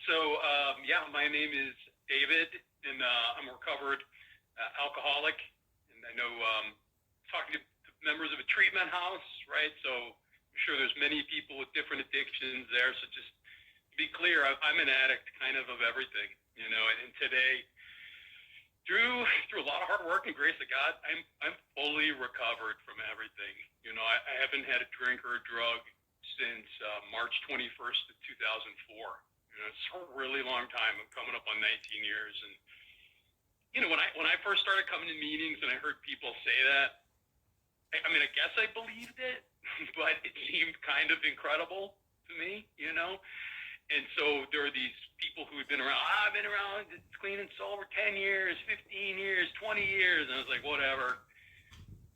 My name is David, and I'm a recovered alcoholic. And I know talking to members of a treatment house, right? So I'm sure there's many people with different addictions there. So just to be clear, I'm an addict kind of everything, and today, through a lot of hard work and grace of God, I'm fully recovered from everything. I haven't had a drink or a drug since March 21st of 2004. It's a really long time. I'm coming up on 19 years, and when I first started coming to meetings and I heard people say that, I guess I believed it, but it seemed kind of incredible to me, And so there are these people who had been around. I've been around clean and sober 10 years, 15 years, 20 years, and I was like, whatever.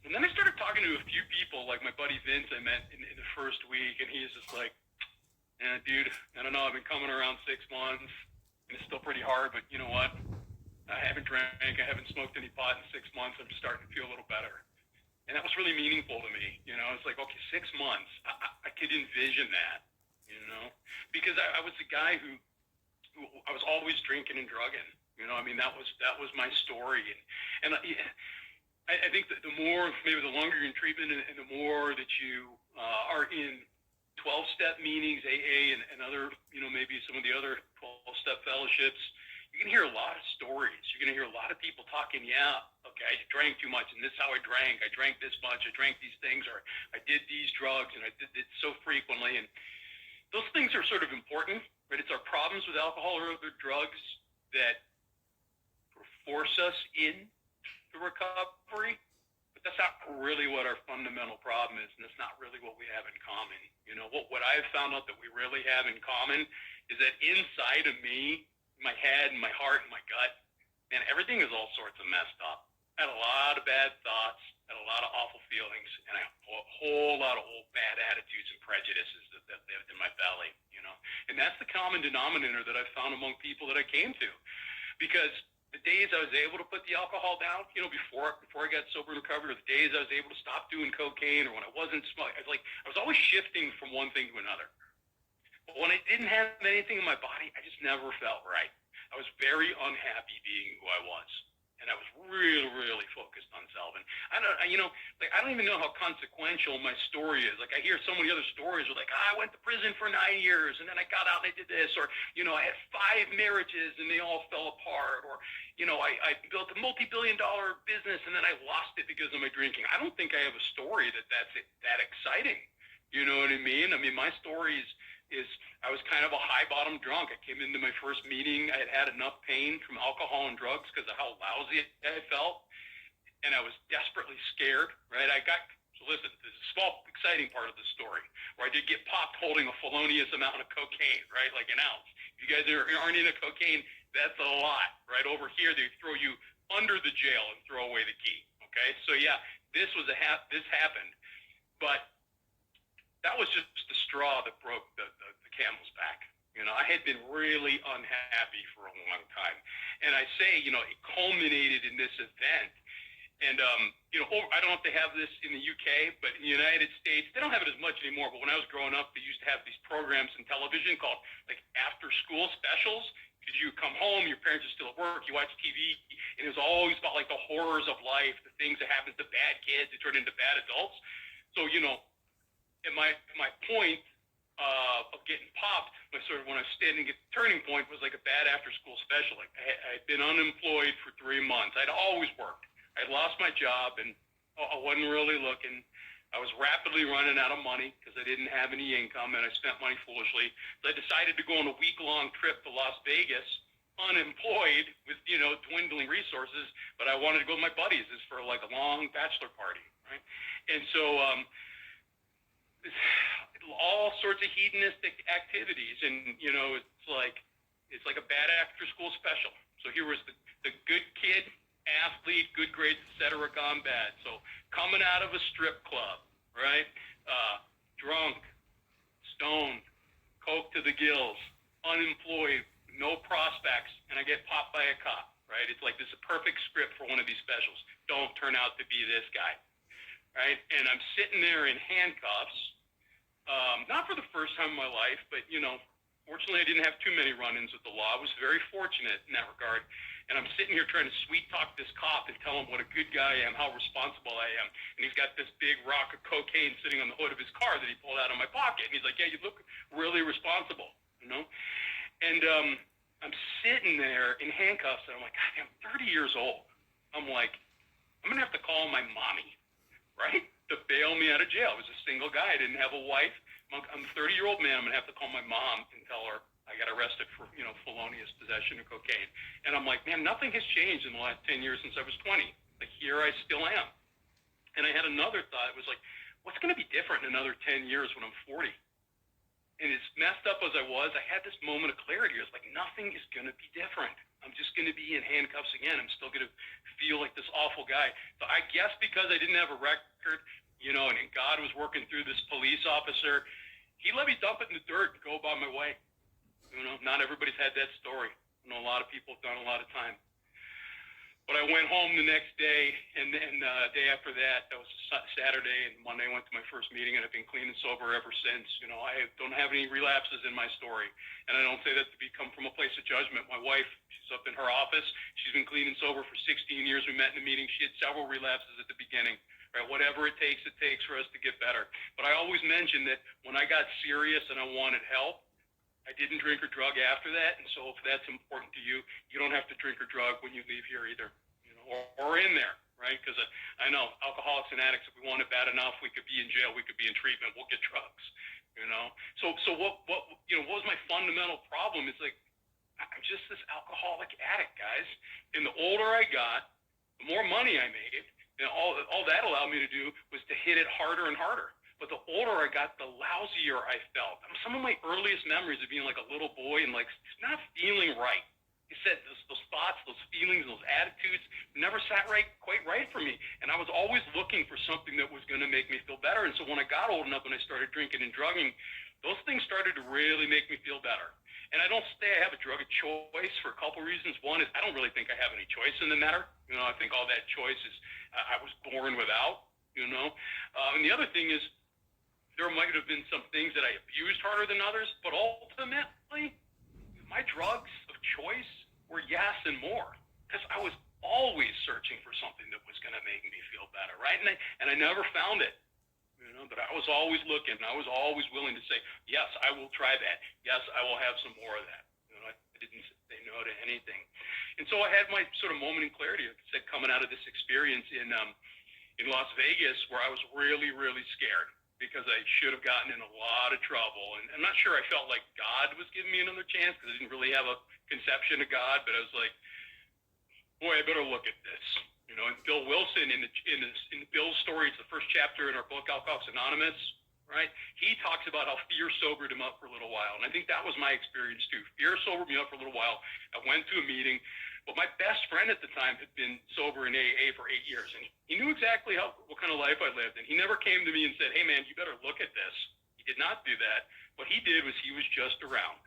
And then I started talking to a few people, like my buddy Vince I met in the first week, and he's just like, dude, I don't know, I've been coming around 6 months, and it's still pretty hard, but you know what? I haven't drank, I haven't smoked any pot in 6 months, I'm just starting to feel a little better. And that was really meaningful to me, It's like, okay, 6 months, I could envision that, Because I was a guy who I was always drinking and drugging, that was my story. And I think that the more, maybe the longer you're in treatment and the more that you are in 12-step meetings, AA, and other, maybe some of the other 12-step fellowships, you can hear a lot of stories. You're going to hear a lot of people talking, okay, I drank too much, and this is how I drank this much, I drank these things, or I did these drugs, and I did it so frequently. And those things are sort of important, right? It's our problems with alcohol or other drugs that force us into recovery. That's not really what our fundamental problem is, and it's not really what we have in common. What I've found out that we really have in common is that inside of me, my head, and my heart, and my gut, man, everything is all sorts of messed up. I had a lot of bad thoughts, had a lot of awful feelings, and a whole lot of old bad attitudes and prejudices that lived in my belly, And that's the common denominator that I've found among people that I came to. Because the days I was able to put the alcohol down, before I got sober and recovered, or the days I was able to stop doing cocaine, or when I wasn't smoking, I was always shifting from one thing to another. But when I didn't have anything in my body, I just never felt right. I was very unhappy being who I was. And I was really, really focused on self. And I don't even know how consequential my story is. Like, I hear so many other stories where, I went to prison for 9 years, and then I got out and I did this, or, I had 5 marriages and they all fell apart, or, I built a multi-billion-dollar business and then I lost it because of my drinking. I don't think I have a story that's that exciting. You know what I mean? My story is I was kind of a high bottom drunk. I came into my first meeting. I had enough pain from alcohol and drugs because of how lousy I felt. And I was desperately scared, right? So listen, there's a small, exciting part of the story where I did get popped holding a felonious amount of cocaine, right? Like an ounce. If you guys aren't into cocaine, that's a lot, right? Over here, they throw you under the jail and throw away the key, okay? So yeah, this happened. But that was just the straw that broke the camel's back. I had been really unhappy for a long time. And I say, it culminated in this event. And, I don't know if they have this in the UK, but in the United States, they don't have it as much anymore. But when I was growing up, they used to have these programs in television called, after school specials. Because you come home, your parents are still at work, you watch TV, and it was always about, the horrors of life, the things that happen to bad kids that turn into bad adults. So, and my point of getting popped, when I was standing at the turning point, was like a bad after-school special. I had been unemployed for 3 months. I'd always worked. I'd lost my job, and I wasn't really looking. I was rapidly running out of money because I didn't have any income, and I spent money foolishly. So I decided to go on a week-long trip to Las Vegas, unemployed with, dwindling resources, but I wanted to go with my buddies. This for a long bachelor party, right? And so all sorts of hedonistic activities, and it's like a bad after school special. So here was the good kid, athlete, good grades, etc., gone bad. So coming out of a strip club, right? Drunk, stoned, coke to the gills, unemployed, no prospects, and I get popped by a cop, right? It's like this is a perfect script for one of these specials. Don't turn out to be this guy, right? And I'm sitting there in handcuffs. Not for the first time in my life, but Fortunately, I didn't have too many run-ins with the law. I was very fortunate in that regard. And I'm sitting here trying to sweet-talk this cop and tell him what a good guy I am, how responsible I am. And he's got this big rock of cocaine sitting on the hood of his car that he pulled out of my pocket. And he's like, yeah, you look really responsible, you know? And I'm sitting there in handcuffs, and I'm like, God, I'm 30 years old. I'm like, I'm going to have to call my mommy, right, to bail me out of jail. I was a single guy. I didn't have a wife. I'm a 30-year-old man. I'm going to have to call my mom and tell her I got arrested for, felonious possession of cocaine. And I'm like, man, nothing has changed in the last 10 years since I was 20. Like, here I still am. And I had another thought. It was like, what's going to be different in another 10 years when I'm 40? And as messed up as I was, I had this moment of clarity. It was like, nothing is going to be different. I'm just going to be in handcuffs again. I'm still going to feel like this awful guy. So I guess because I didn't have a record, and God was working through this police officer, he let me dump it in the dirt and go about my way. Not everybody's had that story. I know a lot of people have done a lot of time. But I went home the next day, and then the day after that was Saturday, and Monday I went to my first meeting, and I've been clean and sober ever since. I don't have any relapses in my story, and I don't say that to come from a place of judgment. My wife, she's up in her office. She's been clean and sober for 16 years. We met in a meeting. She had several relapses at the beginning. Right, whatever it takes for us to get better. But I always mention that when I got serious and I wanted help, I didn't drink or drug after that. And so if that's important to you, you don't have to drink or drug when you leave here either, or in there, right? Because I know alcoholics and addicts, if we want it bad enough, we could be in jail, we could be in treatment, we'll get drugs, So what was my fundamental problem? It's like, I'm just this alcoholic addict, guys. And the older I got, the more money I made. And all that allowed me to do was to hit it harder and harder. But the older I got, the lousier I felt. Some of my earliest memories of being like a little boy and like not feeling right. You said those thoughts, those feelings, those attitudes never sat quite right for me. And I was always looking for something that was going to make me feel better. And so when I got old enough and I started drinking and drugging, those things started to really make me feel better. And I don't say I have a drug of choice for a couple reasons. One is I don't really think I have any choice in the matter. I think all that choice is I was born without, And the other thing is there might have been some things that I abused harder than others, but ultimately my drugs of choice were yes and more, because I was always searching for something that was going to make me feel better, right? And I never found it. But I was always looking. I was always willing to say, yes, I will try that. Yes, I will have some more of that. I didn't say no to anything. And so I had my sort of moment in clarity, like I said, coming out of this experience in Las Vegas, where I was really, really scared because I should have gotten in a lot of trouble. And I'm not sure I felt like God was giving me another chance, because I didn't really have a conception of God, but I was like, boy, I better look at this. And Bill Wilson, in Bill's story, it's the first chapter in our book, Alcoholics Anonymous, right? He talks about how fear sobered him up for a little while. And I think that was my experience too. Fear sobered me up for a little while. I went to a meeting, but my best friend at the time had been sober in AA for 8 years. And he knew exactly what kind of life I lived. And he never came to me and said, hey man, you better look at this. He did not do that. What he did was he was just around.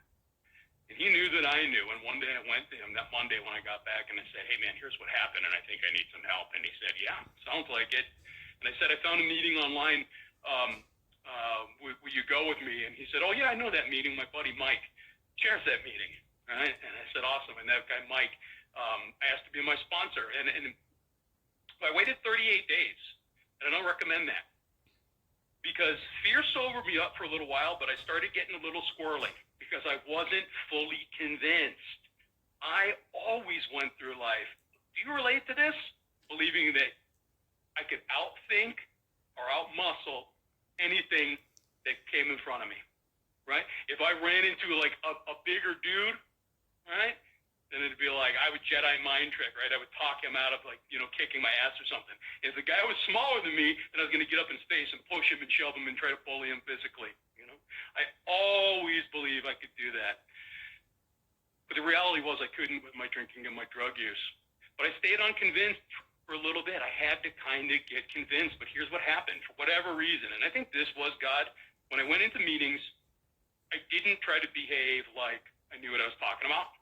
And he knew that I knew. And one day I went to him that Monday when I got back, and I said, hey, man, here's what happened, and I think I need some help. And he said, yeah, sounds like it. And I said, I found a meeting online. Will you go with me? And he said, oh, yeah, I know that meeting. My buddy Mike chairs that meeting. Right? And I said, awesome. And that guy Mike asked to be my sponsor. And I waited 38 days, and I don't recommend that, because fear sobered me up for a little while, but I started getting a little squirrely, because I wasn't fully convinced. I always went through life, do you relate to this? Believing that I could outthink or outmuscle anything that came in front of me, right? If I ran into like a bigger dude, right, then it'd be like I would Jedi mind trick, right? I would talk him out of kicking my ass or something. If the guy was smaller than me, then I was going to get up in space and push him and shove him and try to bully him physically. I always believed I could do that. But the reality was I couldn't with my drinking and my drug use. But I stayed unconvinced for a little bit. I had to kind of get convinced. But here's what happened, for whatever reason, and I think this was God. When I went into meetings, I didn't try to behave like I knew what I was talking about,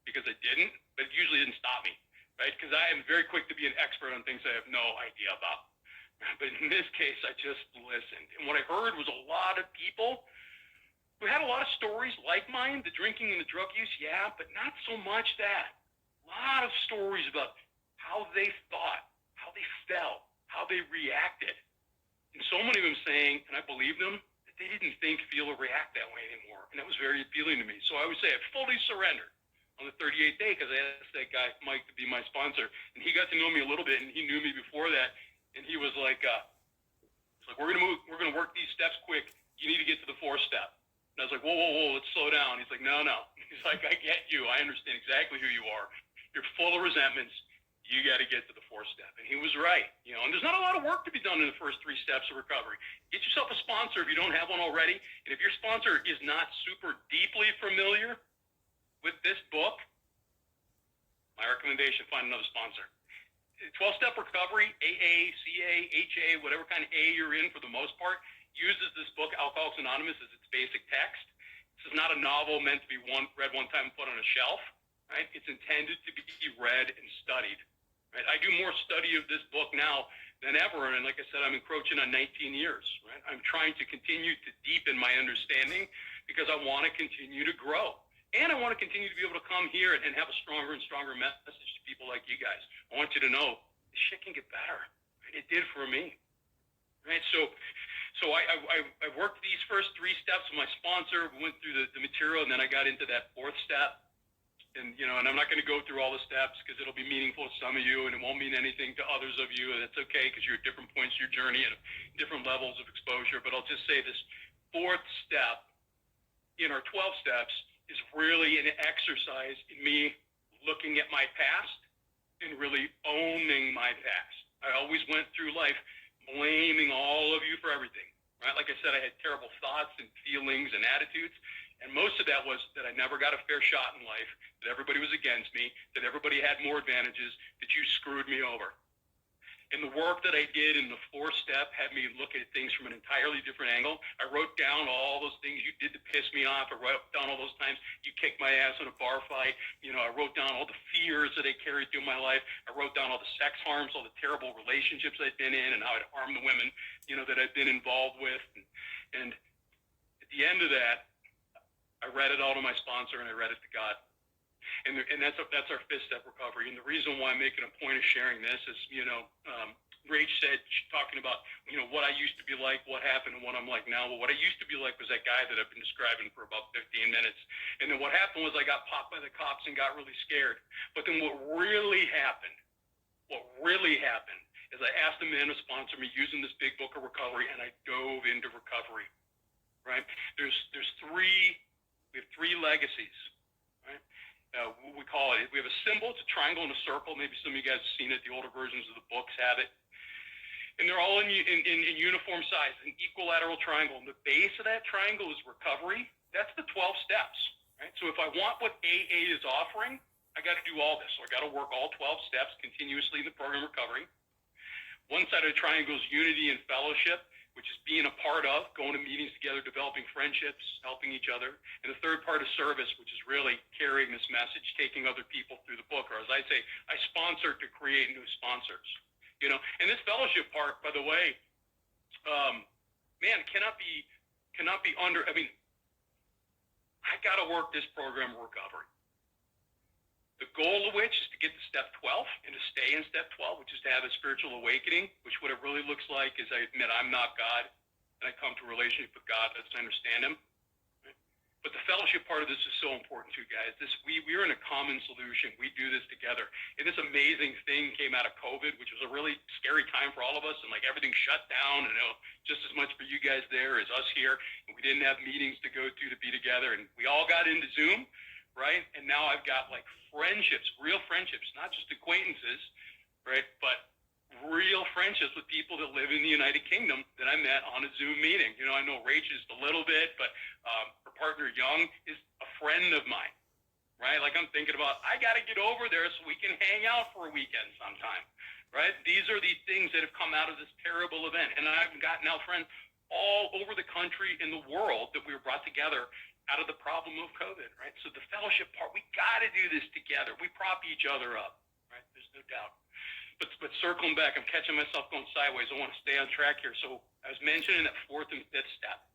because I didn't, but it usually didn't stop me, right? Because I am very quick to be an expert on things I have no idea about. But in this case, I just listened. And what I heard was a lot of people We had a lot of stories like mine, the drinking and the drug use, yeah, but not so much that. A lot of stories about how they thought, how they felt, how they reacted. And so many of them saying, and I believe them, that they didn't think, feel, or react that way anymore. And that was very appealing to me. So I would say I fully surrendered on the 38th day because I asked that guy, Mike, to be my sponsor. And he got to know me a little bit, and he knew me before that. And he was like, we're going to work these steps quick. You need to get to the 4th step. And I was like, whoa, let's slow down. He's like, no. He's like, I get you. I understand exactly who you are. You're full of resentments. You got to get to the 4th step. And he was right. And there's not a lot of work to be done in the first 3 steps of recovery. Get yourself a sponsor if you don't have one already. And if your sponsor is not super deeply familiar with this book, my recommendation, find another sponsor. 12-step recovery, AA, CA, HA, whatever kind of A you're in for the most part, uses this book, Alcoholics Anonymous, as its basic text. This is not a novel meant to be read one time and put on a shelf. Right? It's intended to be read and studied. Right? I do more study of this book now than ever, and like I said, I'm encroaching on 19 years. Right? I'm trying to continue to deepen my understanding because I want to continue to grow. And I want to continue to be able to come here and have a stronger and stronger message to people like you guys. I want you to know this shit can get better. Right? It did for me. Right? So I worked these first 3 steps with my sponsor. We went through the material, and then I got into that 4th step. And, and I'm not going to go through all the steps because it'll be meaningful to some of you, and it won't mean anything to others of you. And that's okay because you're at different points in your journey and different levels of exposure. But I'll just say this 4th step in our 12 steps is really an exercise in me looking at my past and really owning my past. I always went through life blaming all of you for everything, right? Like I said, I had terrible thoughts and feelings and attitudes, and most of that was that I never got a fair shot in life, that everybody was against me, that everybody had more advantages, that you screwed me over. And the work that I did in the 4th step had me look at things from an entirely different angle. I wrote down all those things you did to piss me off. I wrote down all those times you kicked my ass in a bar fight. I wrote down all the fears that I carried through my life. I wrote down all the sex harms, all the terrible relationships I'd been in, and how I'd harmed the women, that I'd been involved with. And at the end of that, I read it all to my sponsor, and I read it to God. And that's our 5th step recovery. And the reason why I'm making a point of sharing this is, Rach said, talking about, what I used to be like, what happened, and what I'm like now. Well, what I used to be like was that guy that I've been describing for about 15 minutes. And then what happened was I got popped by the cops and got really scared. But then what really happened is I asked the man to sponsor me using this big book of recovery, and I dove into recovery, right? We have 3 legacies, right? We call it, we have a symbol, it's a triangle and a circle. Maybe some of you guys have seen it. The older versions of the books have it. And they're all in uniform size, an equilateral triangle. And the base of that triangle is recovery. That's the 12 steps, right? So if I want what AA is offering, I got to do all this. So I got to work all 12 steps continuously in the program recovery. One side of the triangle is unity and fellowship, which is being a part of, going to meetings together, developing friendships, helping each other. And the third part is service, which is really carrying this message, taking other people through the book. Or as I say, I sponsor to create new sponsors. And this fellowship part, by the way, cannot be under, I got to work this program of recovery. The goal of which is to get to step 12 and to stay in step 12, which is to have a spiritual awakening, which what it really looks like is I admit I'm not God, and I come to a relationship with God as I understand Him. Right? But the fellowship part of this is so important too, guys. We're in a common solution. We do this together. And this amazing thing came out of COVID, which was a really scary time for all of us, and like everything shut down, and just as much for you guys there as us here. And we didn't have meetings to go to be together, and we all got into Zoom. Right? And now I've got like friendships, real friendships, not just acquaintances, right? But real friendships with people that live in the United Kingdom that I met on a Zoom meeting. I know Rach is a little bit, but her partner Young is a friend of mine, right? Like I'm thinking about, I got to get over there so we can hang out for a weekend sometime, right? These are the things that have come out of this terrible event. And I've got now friends all over the country and the world that we were brought together out of the problem of COVID, right? So the fellowship part, we got to do this together. We prop each other up, right? There's no doubt. But circling back, I'm catching myself going sideways. I want to stay on track here. So I was mentioning that 4th and 5th step.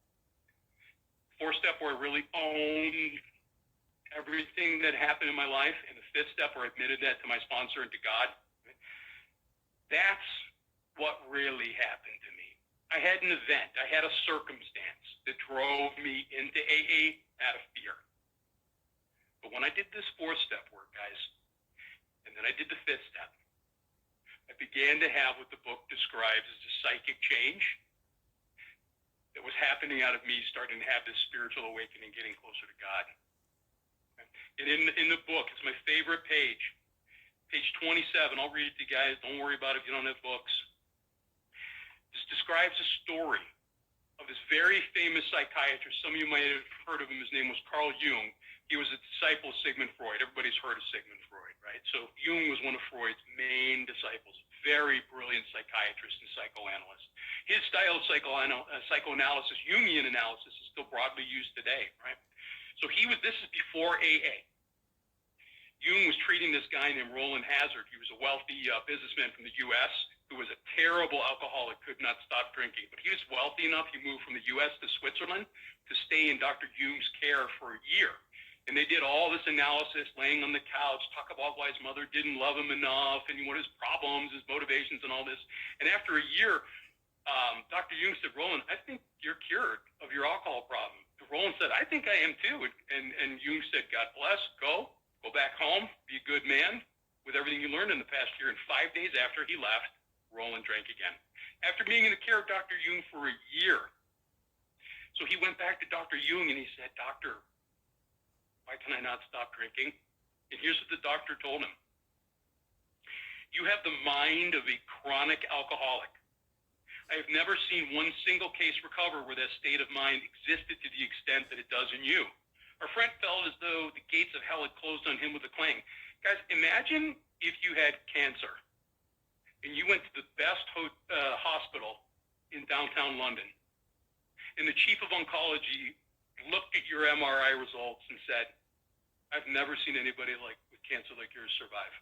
Fourth step where I really owned everything that happened in my life, and the fifth step where I admitted that to my sponsor and to God. That's what really happened to me. I had an event, I had a circumstance that drove me into AA out of fear. But when I did this fourth step work, guys, and then I did the fifth step, I began to have what the book describes as a psychic change that was happening out of me, starting to have this spiritual awakening, getting closer to God. And in the book, it's my favorite page, page 27. I'll read it to you guys. Don't worry about it if you don't have books. This describes a story of this very famous psychiatrist. Some of you might have heard of him. His name was Carl Jung. He was a disciple of Sigmund Freud. Everybody's heard of Sigmund Freud, right? So Jung was one of Freud's main disciples, very brilliant psychiatrist and psychoanalyst. His style of psychoanalysis, Jungian analysis, is still broadly used today, right? So this is before AA. Jung was treating this guy named Roland Hazard. He was a wealthy businessman from the U.S. who was a terrible alcoholic, could not stop drinking. But he was wealthy enough, he moved from the U.S. to Switzerland to stay in Dr. Jung's care for a year. And they did all this analysis, laying on the couch, talk about why his mother didn't love him enough, and what his problems, his motivations, and all this. And after a year, Dr. Jung said, Roland, I think you're cured of your alcohol problem. And Roland said, I think I am too. And Jung said, God bless, go back home, be a good man with everything you learned in the past year. And 5 days after he left, Roland drank again. After being in the care of Dr. Jung for a year. So he went back to Dr. Jung and he said, Doctor, why can I not stop drinking? And here's what the doctor told him. You have the mind of a chronic alcoholic. I have never seen one single case recover where that state of mind existed to the extent that it does in you. Our friend felt as though the gates of hell had closed on him with a clang. Guys, imagine if you had cancer and you went to the best hospital in downtown London, and the chief of oncology looked at your MRI results and said, I've never seen anybody with cancer like yours survive.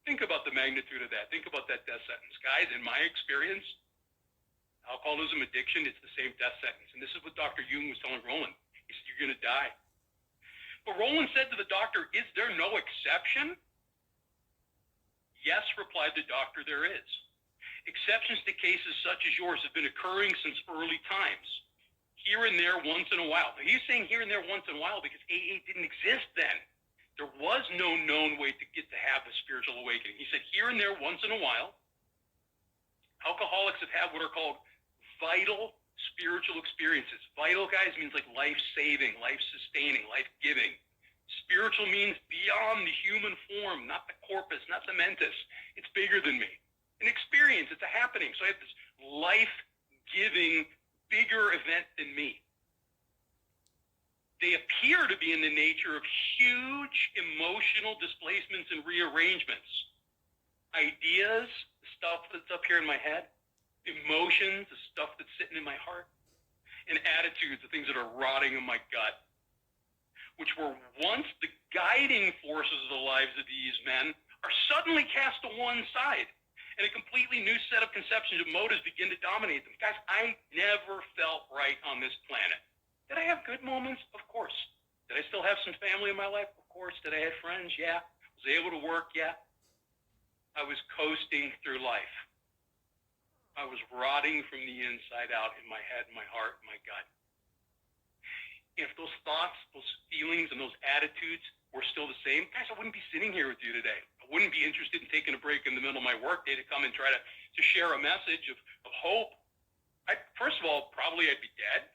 Think about the magnitude of that. Think about that death sentence. Guys, in my experience, alcoholism addiction, it's the same death sentence. And this is what Dr. Jung was telling Roland. He said, you're going to die. But Roland said to the doctor, is there no exception? Yes, replied the doctor, there is. Exceptions to cases such as yours have been occurring since early times. Here and there once in a while. Now, he's saying here and there once in a while because AA didn't exist then. There was no known way to get to have the spiritual awakening. He said here and there once in a while, alcoholics have had what are called vital spiritual experiences. Vital, guys, means like life-saving, life-sustaining, life-giving. Spiritual means beyond the human form, not the corpus, not the mentis. It's bigger than me. An experience, it's a happening. So I have this life-giving, bigger event than me. They appear to be in the nature of huge emotional displacements and rearrangements. Ideas, the stuff that's up here in my head, emotions, the stuff that's sitting in my heart, and attitudes, the things that are rotting in my gut, which were once the guiding forces of the lives of these men, are suddenly cast to one side, and a completely new set of conceptions and motives begin to dominate them. Guys, I never felt right on this planet. Did I have good moments? Of course. Did I still have some family in my life? Of course. Did I have friends? Yeah. Was I able to work? Yeah. I was coasting through life. I was rotting from the inside out in my head, my heart, my gut. If those thoughts, those feelings, and those attitudes were still the same, guys, I wouldn't be sitting here with you today. I wouldn't be interested in taking a break in the middle of my workday to come and try to share a message of hope. First of all, probably I'd be dead,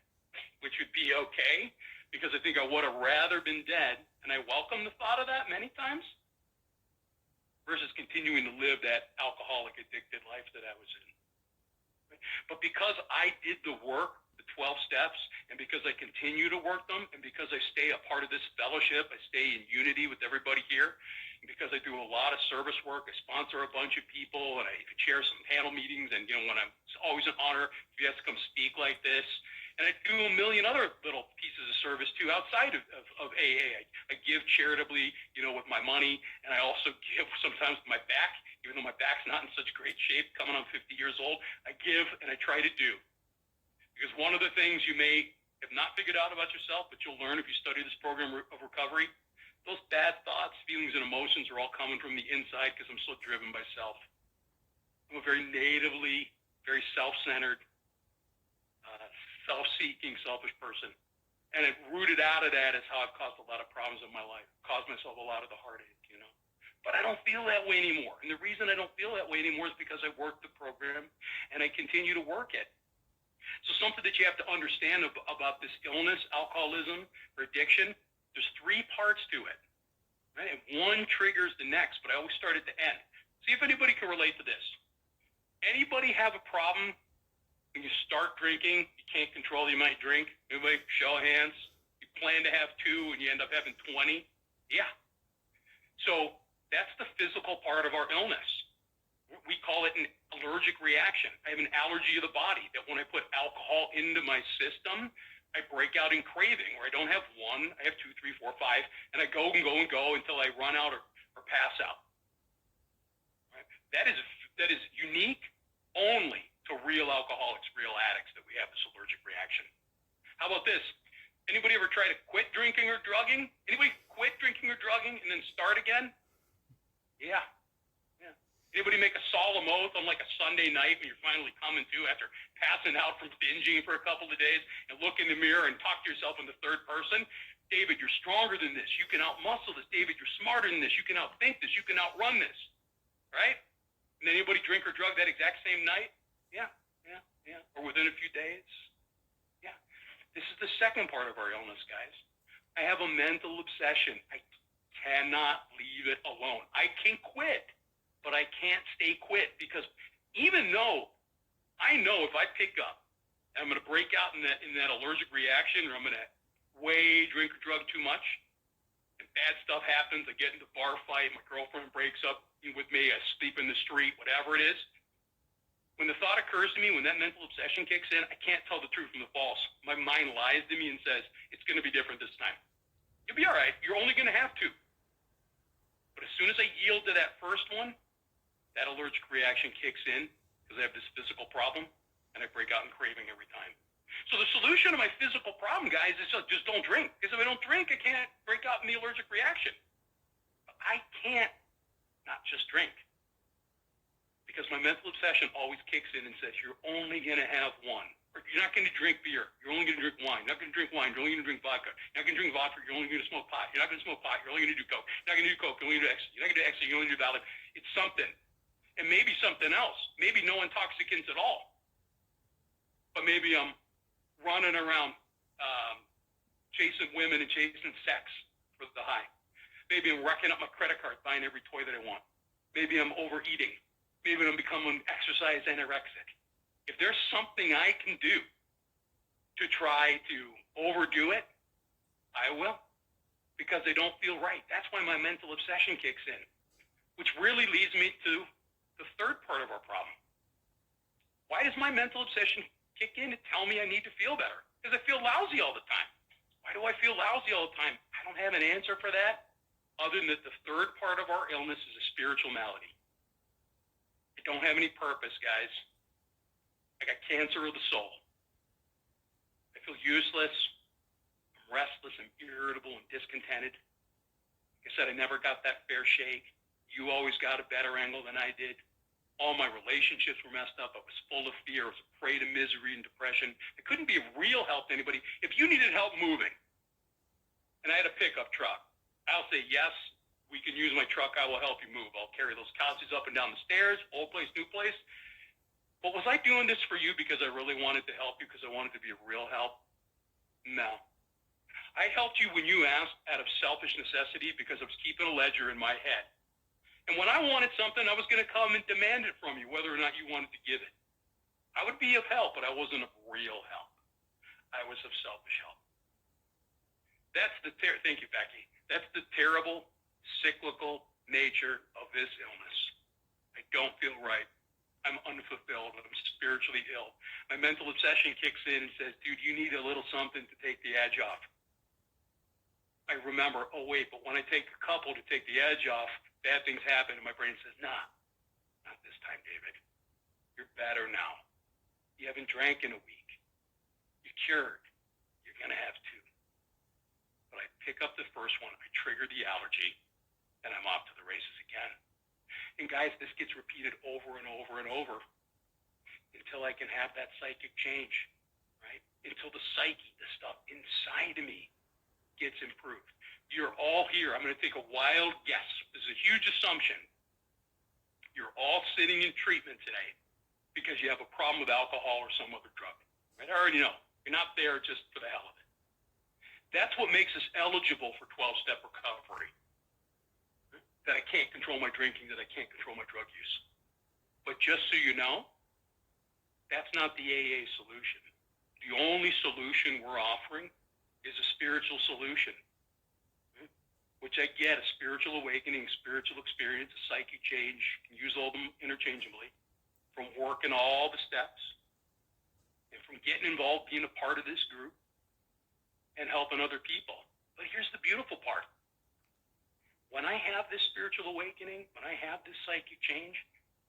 which would be okay, because I think I would have rather been dead, and I welcome the thought of that many times, versus continuing to live that alcoholic, addicted life that I was in. But because I did the work, the 12 steps, and because I continue to work them, and because I stay a part of this fellowship, I stay in unity with everybody here, and because I do a lot of service work, I sponsor a bunch of people, and I chair some panel meetings, and when it's always an honor if you have to come speak like this. And I do a million other little pieces of service, too, outside of AA. I give charitably, with my money, and I also give sometimes with my back, even though my back's not in such great shape, coming on 50 years old. I give, and I try to do. Because one of the things you may have not figured out about yourself, but you'll learn if you study this program of recovery. Those bad thoughts, feelings, and emotions are all coming from the inside because I'm so driven by self. I'm a very natively, very self-centered, self-seeking, selfish person. And it rooted out of that is how I've caused a lot of problems in my life, caused myself a lot of the heartache, you know. But I don't feel that way anymore. And the reason I don't feel that way anymore is because I worked the program and I continue to work it. So something that you have to understand about this illness, alcoholism, or addiction, there's three parts to it, right? And one triggers the next, but I always start at the end. See if anybody can relate to this. Anybody have a problem when you start drinking, you can't control the amount you drink? Anybody? Show of hands. You plan to have 2 and you end up having 20? Yeah. So that's the physical part of our illness. We call it an allergic reaction. I have an allergy of the body that when I put alcohol into my system, I break out in craving, where I don't have 1, I have 2, 3, 4, 5, and I go and go and go until I run out or pass out. Right? That is unique only to real alcoholics, real addicts, that we have this allergic reaction. How about this? Anybody ever try to quit drinking or drugging? Anybody quit drinking or drugging and then start again? Yeah. Anybody make a solemn oath on like a Sunday night when you're finally coming to after passing out from binging for a couple of days and look in the mirror and talk to yourself in the third person? David, you're stronger than this. You can outmuscle this. David, you're smarter than this. You can outthink this. You can outrun this. Right? And anybody drink or drug that exact same night? Yeah. Or within a few days? Yeah. This is the second part of our illness, guys. I have a mental obsession. I cannot leave it alone. I can quit, but I can't stay quit, because even though I know if I pick up and I'm going to break out in that allergic reaction, or I'm going to way drink or drug too much, and bad stuff happens, I get into a bar fight, my girlfriend breaks up with me, I sleep in the street, whatever it is, when the thought occurs to me, when that mental obsession kicks in, I can't tell the truth from the false. My mind lies to me and says, it's going to be different this time. You'll be all right. You're only going to have to. But as soon as I yield to that first one, that allergic reaction kicks in, because I have this physical problem, and I break out in craving every time. So the solution to my physical problem, guys, is just don't drink. Because if I don't drink, I can't break out in the allergic reaction. But I can't not just drink. Because my mental obsession always kicks in and says, you're only going to have one. Or you're not going to drink beer. You're only going to drink wine. You're not going to drink wine. You're only going to drink vodka. You're not going to drink vodka. You're only going to smoke pot. You're not going to smoke pot. You're only going to do coke. You're not going to do coke. You're only going to do ecstasy. You're not going to do ecstasy. You're only going to do Valium. It's something. And maybe something else. Maybe no intoxicants at all. But maybe I'm running around chasing women and chasing sex for the high. Maybe I'm racking up my credit card, buying every toy that I want. Maybe I'm overeating. Maybe I'm becoming exercise anorexic. If there's something I can do to try to overdo it, I will, because I don't feel right. That's why my mental obsession kicks in, which really leads me to the third part of our problem. Why does my mental obsession kick in to tell me I need to feel better? Because I feel lousy all the time. Why do I feel lousy all the time? I don't have an answer for that, other than that the third part of our illness is a spiritual malady. I don't have any purpose, guys. I got cancer of the soul. I feel useless. I'm restless. I'm irritable and discontented. Like I said, I never got that fair shake. You always got a better angle than I did. All my relationships were messed up. I was full of fear. I was a prey to misery and depression. I couldn't be of real help to anybody. If you needed help moving, and I had a pickup truck, I'll say, yes, we can use my truck. I will help you move. I'll carry those couches up and down the stairs, old place, new place. But was I doing this for you because I really wanted to help you, because I wanted to be a real help? No. I helped you when you asked out of selfish necessity, because I was keeping a ledger in my head. And when I wanted something, I was going to come and demand it from you, whether or not you wanted to give it. I would be of help, but I wasn't of real help. I was of selfish help. Thank you, Becky. That's the terrible, cyclical nature of this illness. I don't feel right. I'm unfulfilled. I'm spiritually ill. My mental obsession kicks in and says, dude, you need a little something to take the edge off. I remember, oh, wait, but when I take a couple to take the edge off, bad things happen, and my brain says, nah, not this time, David. You're better now. You haven't drank in a week. You're cured. You're going to have two. But I pick up the first one, I trigger the allergy, and I'm off to the races again. And guys, this gets repeated over and over and over until I can have that psychic change, right? Until the psyche, the stuff inside of me gets improved. You're all here. I'm going to take a wild guess. This is a huge assumption. You're all sitting in treatment today because you have a problem with alcohol or some other drug. Right? I already know. You're not there just for the hell of it. That's what makes us eligible for 12-step recovery. That I can't control my drinking, that I can't control my drug use. But just so you know, that's not the AA solution. The only solution we're offering is a spiritual solution, which I get, a spiritual awakening, spiritual experience, a psychic change, can use all of them interchangeably, from working all the steps, and from getting involved, being a part of this group, and helping other people. But here's the beautiful part. When I have this spiritual awakening, when I have this psychic change,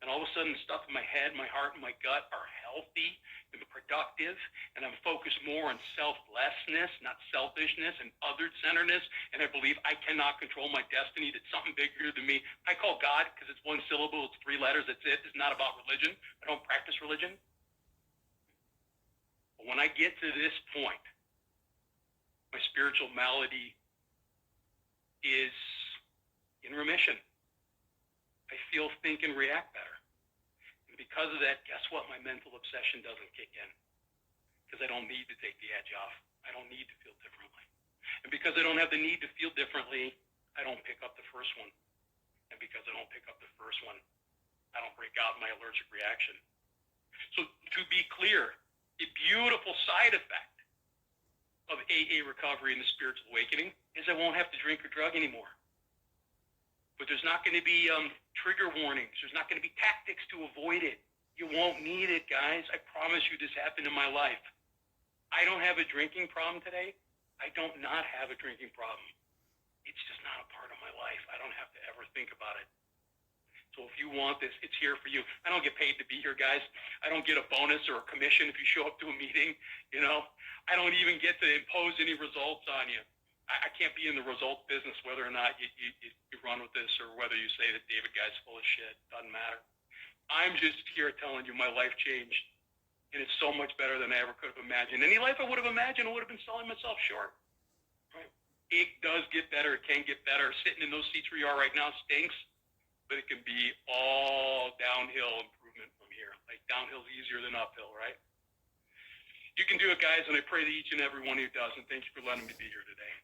and all of a sudden stuff in my head, my heart, and my gut are healthy and productive, and I'm focused more on selflessness, not selfishness, and other-centeredness, and I believe I cannot control my destiny, that's something bigger than me. I call God because it's one syllable, it's 3 letters, that's it. It's not about religion. I don't practice religion. But when I get to this point, my spiritual malady is in remission. I feel, think, and react better. And because of that, guess what? My mental obsession doesn't kick in. Because I don't need to take the edge off. I don't need to feel differently. And because I don't have the need to feel differently, I don't pick up the first one. And because I don't pick up the first one, I don't break out in my allergic reaction. So to be clear, a beautiful side effect of AA recovery and the spiritual awakening is I won't have to drink or drug anymore. But there's not going to be trigger warnings. There's not going to be tactics to avoid it. You won't need it, guys. I promise you this happened in my life. I don't have a drinking problem today. I don't not have a drinking problem. It's just not a part of my life. I don't have to ever think about it. So if you want this, it's here for you. I don't get paid to be here, guys. I don't get a bonus or a commission if you show up to a meeting, you know. I don't even get to impose any results on you. I can't be in the results business whether or not you run with this or whether you say that David guy's full of shit. Doesn't matter. I'm just here telling you my life changed, and it's so much better than I ever could have imagined. Any life I would have imagined, I would have been selling myself short. Right? It does get better. It can get better. Sitting in those seats where you are right now stinks, but it can be all downhill improvement from here. Like downhill's easier than uphill, right? You can do it, guys, and I pray that each and every one of you does, and thank you for letting me be here today.